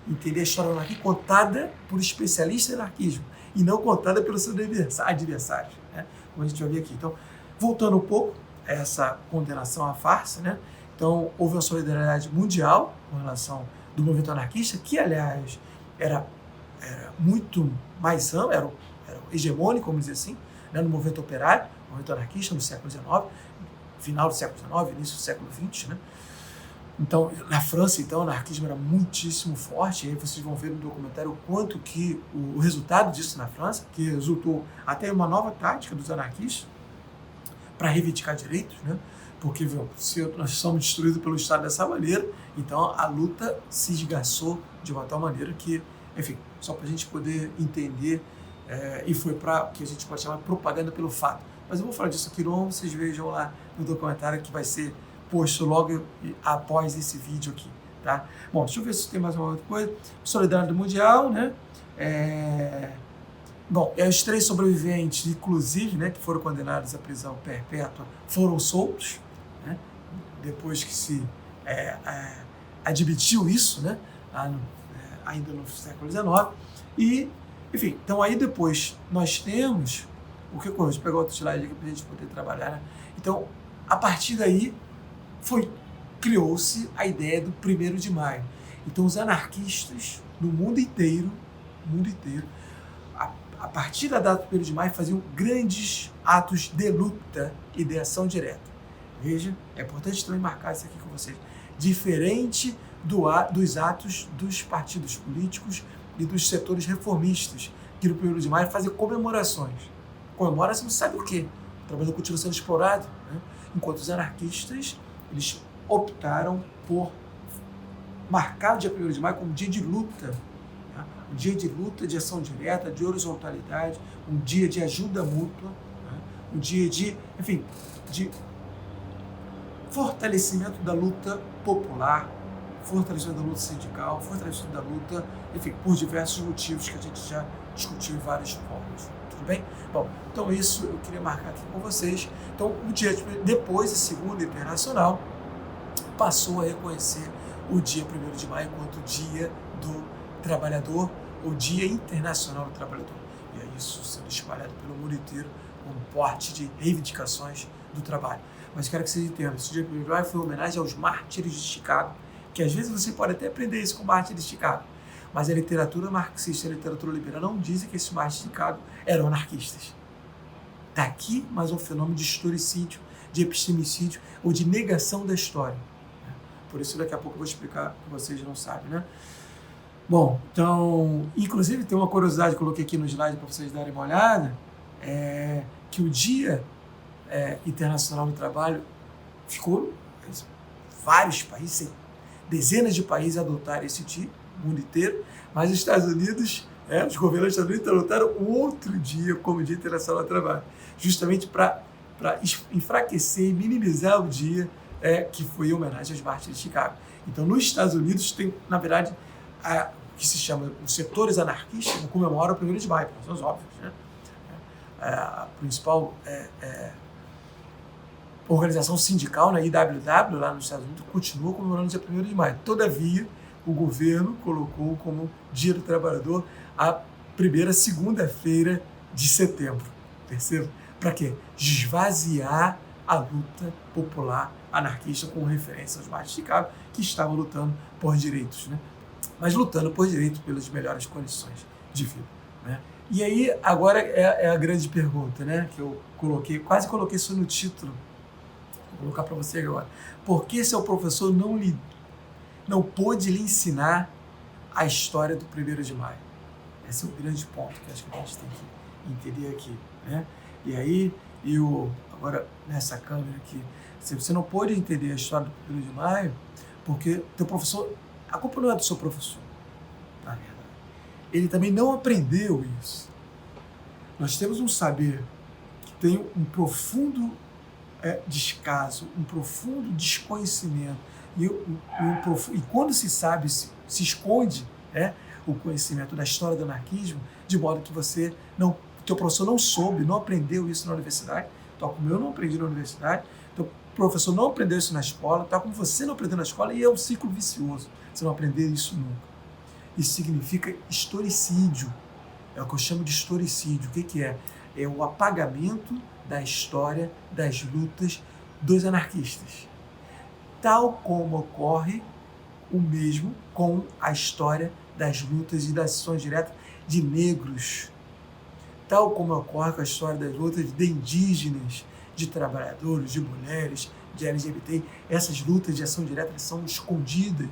Entender a história do anarquismo contada por especialistas em anarquismo e não contada pelos seus adversários, né? Como a gente vai ver aqui. Então, voltando um pouco a essa condenação à farsa, né? Então, houve uma solidariedade mundial com relação do movimento anarquista, que, aliás, era muito mais amplo, era hegemônico, vamos dizer assim, né? No movimento operário, no movimento anarquista no século XIX, final do século XIX, início do século XX, né? Então, na França, então, o anarquismo era muitíssimo forte, e aí vocês vão ver no documentário o quanto que o resultado disso na França, que resultou até uma nova tática dos anarquistas para reivindicar direitos, né? Porque se nós somos destruídos pelo Estado dessa maneira, então a luta se esgaçou de uma tal maneira que, enfim, só para a gente poder entender, e foi para o que a gente pode chamar de propaganda pelo fato. Mas eu vou falar disso aqui, não, vocês vejam lá no documentário que vai ser posto logo após esse vídeo aqui, tá? Bom, deixa eu ver se tem mais uma outra coisa. Solidariedade mundial, né? Bom, os 3 sobreviventes, inclusive, né, que foram condenados à prisão perpétua, foram soltos, né? Depois que se admitiu isso, né? Ainda no século XIX. E, enfim, então aí depois nós temos o que ocorreu. Deixa eu pegar outro slide aqui para a gente poder trabalhar, né? Então, a partir daí, criou-se a ideia do 1º de maio. Então, os anarquistas no mundo inteiro, a partir da data do 1º de maio, faziam grandes atos de luta e de ação direta. Veja, é importante também marcar isso aqui com vocês. Diferente dos atos dos partidos políticos e dos setores reformistas, que no 1º de maio faziam comemorações. Comemora, você não sabe o quê? O trabalhador continua sendo explorado, né? Enquanto os anarquistas, eles optaram por marcar o dia 1º de maio como um dia de luta, né? Um dia de luta, de ação direta, de horizontalidade, um dia de ajuda mútua, né? Um dia de, enfim, de fortalecimento da luta popular, fortalecimento da luta sindical, fortalecimento da luta, enfim, por diversos motivos que a gente já discutiu em várias formas. Tudo bem? Bom, então isso eu queria marcar aqui com vocês. Então, o dia depois, a Segunda Internacional passou a reconhecer o dia 1º de maio enquanto Dia do Trabalhador, ou Dia Internacional do Trabalhador. E é isso sendo espalhado pelo mundo inteiro como parte de reivindicações do trabalho. Mas quero que vocês entendam, esse dia 1º de maio foi uma homenagem aos mártires de Chicago, que às vezes você pode até aprender isso com mártires de Chicago, mas a literatura marxista e a literatura liberal não dizem que esses mártires de Chicago eram anarquistas. Está aqui mais um fenômeno de historicídio, de epistemicídio ou de negação da história. Por isso daqui a pouco eu vou explicar que vocês não sabem, né? Bom, então, inclusive tem uma curiosidade que eu coloquei aqui no slide para vocês darem uma olhada, que o Dia Internacional do Trabalho ficou vários países, dezenas de países adotaram esse dia, o mundo inteiro, mas os Estados Unidos, os governos dos Estados Unidos adotaram outro dia como Dia Internacional do Trabalho, justamente para enfraquecer e minimizar o dia que foi em homenagem aos mártires de Chicago. Então, nos Estados Unidos tem, na verdade, o que se chama os setores anarquistas comemoram o 1º de maio, por razões óbvias, né? A principal organização sindical, na IWW, lá nos Estados Unidos, continua comemorando o dia 1º de maio. Todavia, o governo colocou como Dia do Trabalhador a primeira segunda-feira de setembro. Percebe? Para quê? Esvaziar a luta popular anarquista com referência aos mártires de Chicago, que estavam lutando por direitos, né? Mas lutando por direitos pelas melhores condições de vida, né? E aí, agora é a grande pergunta, né? Que eu quase coloquei isso no título. Vou colocar para você agora. Por que seu professor não pôde lhe ensinar a história do 1º de maio? Esse é o grande ponto que acho que a gente tem que entender aqui, né? E aí, agora nessa câmera aqui, você não pode entender a história do 1º de maio porque teu professor, a culpa não é do seu professor, na verdade. Ele também não aprendeu isso. Nós temos um saber que tem um profundo descaso, um profundo desconhecimento. E quando se sabe, se esconde o conhecimento da história do anarquismo, de modo que teu professor não soube, não aprendeu isso na universidade, tal como eu não aprendi na universidade, teu professor não aprendeu isso na escola, tal como você não aprendeu na escola, e é um ciclo vicioso, você não aprender isso nunca. Isso significa historicídio, é o que eu chamo de historicídio. O que é? É o apagamento da história, das lutas dos anarquistas. Tal como ocorre o mesmo com a história das lutas e das ações diretas de negros. Tal como ocorre com a história das lutas de indígenas, de trabalhadores, de mulheres, de LGBT. Essas lutas de ação direta são escondidas.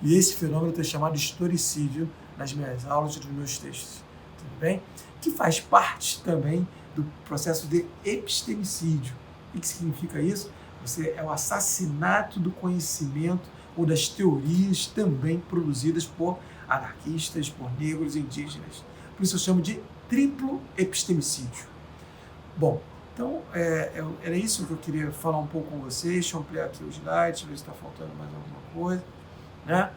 E esse fenômeno eu tenho chamado de historicídio nas minhas aulas e nos meus textos. Tudo bem? Que faz parte também do processo de epistemicídio. O que significa isso? É o assassinato do conhecimento ou das teorias também produzidas por anarquistas, por negros e indígenas. Por isso eu chamo de triplo epistemicídio. Bom, então era isso que eu queria falar um pouco com vocês. Deixa eu ampliar aqui o slide, deixa eu ver se está faltando mais alguma coisa, né?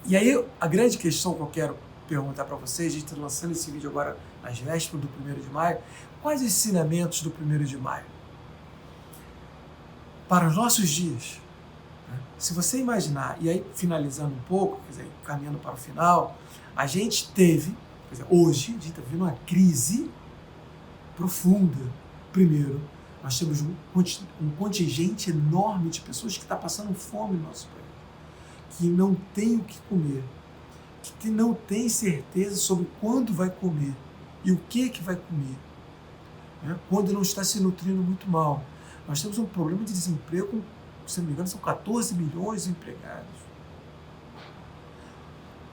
E aí a grande questão que eu quero perguntar para vocês, a gente está lançando esse vídeo agora nas vésperas do 1º de maio, quais os ensinamentos do 1º de maio? Para os nossos dias, né? Se você imaginar, e aí finalizando um pouco, quer dizer, caminhando para o final, a gente teve, quer dizer, hoje, a gente está vivendo uma crise profunda. Primeiro, nós temos um contingente enorme de pessoas que está passando fome no nosso país, que não tem o que comer, que não tem certeza sobre quando vai comer e o que vai comer, né? Quando não está se nutrindo muito mal. Nós temos um problema de desemprego, se não me engano, são 14 milhões de empregados.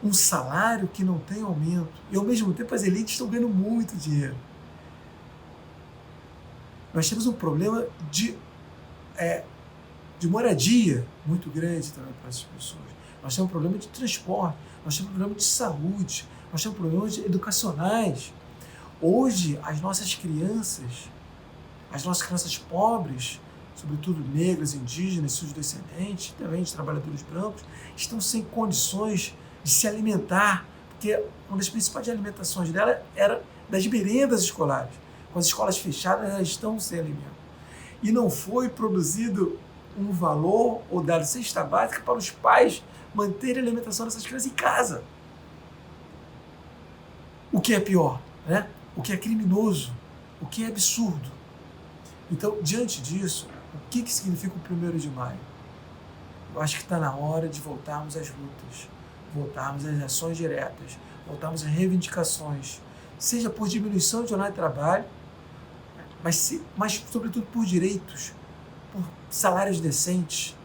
Um salário que não tem aumento. E, ao mesmo tempo, as elites estão ganhando muito dinheiro. Nós temos um problema de moradia muito grande também para essas pessoas. Nós temos um problema de transporte, nós temos um problema de saúde, nós temos problemas educacionais. Hoje, as nossas crianças pobres, sobretudo negras, indígenas, subdescendentes, também de trabalhadores brancos, estão sem condições de se alimentar, porque uma das principais alimentações dela era das merendas escolares. Com as escolas fechadas, elas estão sem alimento. E não foi produzido um valor ou dado cesta básica para os pais manterem a alimentação dessas crianças em casa. O que é pior, né? O que é criminoso, o que é absurdo. Então, diante disso, o que significa o 1º de maio? Eu acho que está na hora de voltarmos às lutas, voltarmos às ações diretas, voltarmos às reivindicações, seja por diminuição de jornada de trabalho, mas sobretudo por direitos, por salários decentes,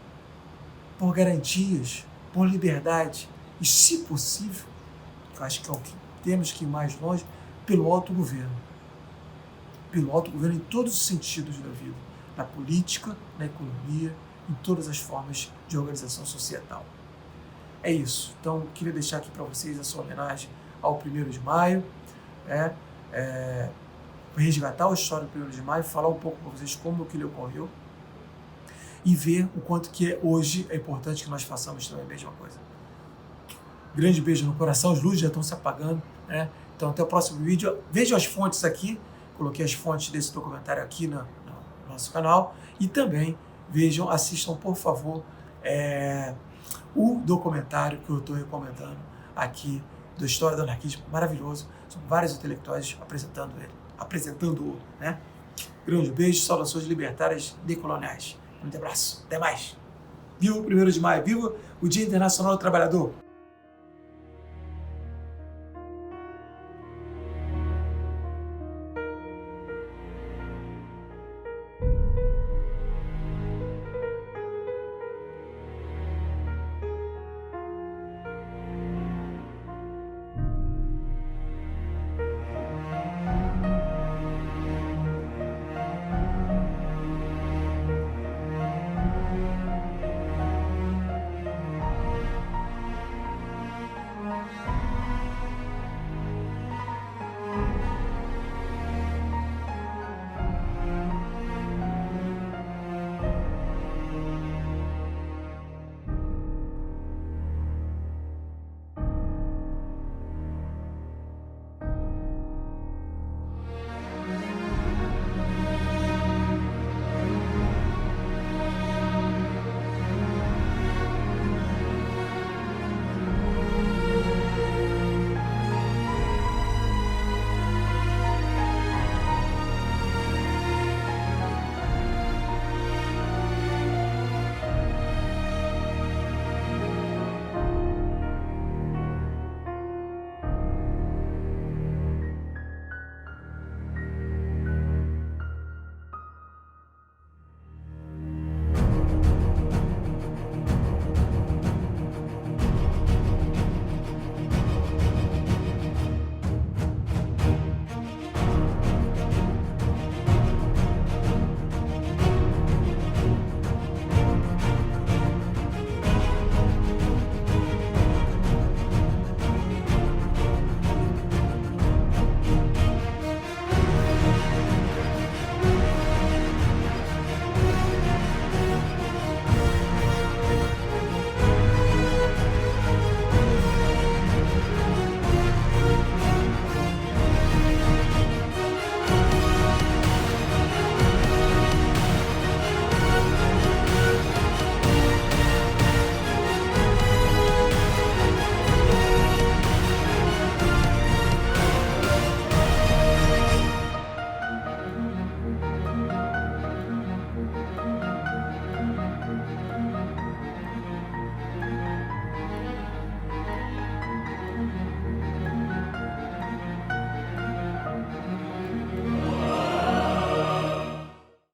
por garantias, por liberdade e, se possível, eu acho que é o que temos que ir mais longe, pelo autogoverno. Pelo autogoverno em todos os sentidos da vida, na política, na economia, em todas as formas de organização societal. É isso. Então, queria deixar aqui para vocês essa homenagem ao 1º de maio, resgatar a história do 1º de maio, falar um pouco para vocês como que ele ocorreu e ver o quanto que hoje é importante que nós façamos também a mesma coisa. Grande beijo no coração, as luzes já estão se apagando, né? Então, até o próximo vídeo. Vejam as fontes aqui, coloquei as fontes desse documentário aqui no nosso canal, e também vejam, assistam, por favor, o documentário que eu estou recomendando aqui da História do Anarquismo, maravilhoso. São vários intelectuais apresentando-o, né? Grande beijo, saudações libertárias decoloniais. Um abraço, até mais. Viva o 1º de maio, viva o Dia Internacional do Trabalhador!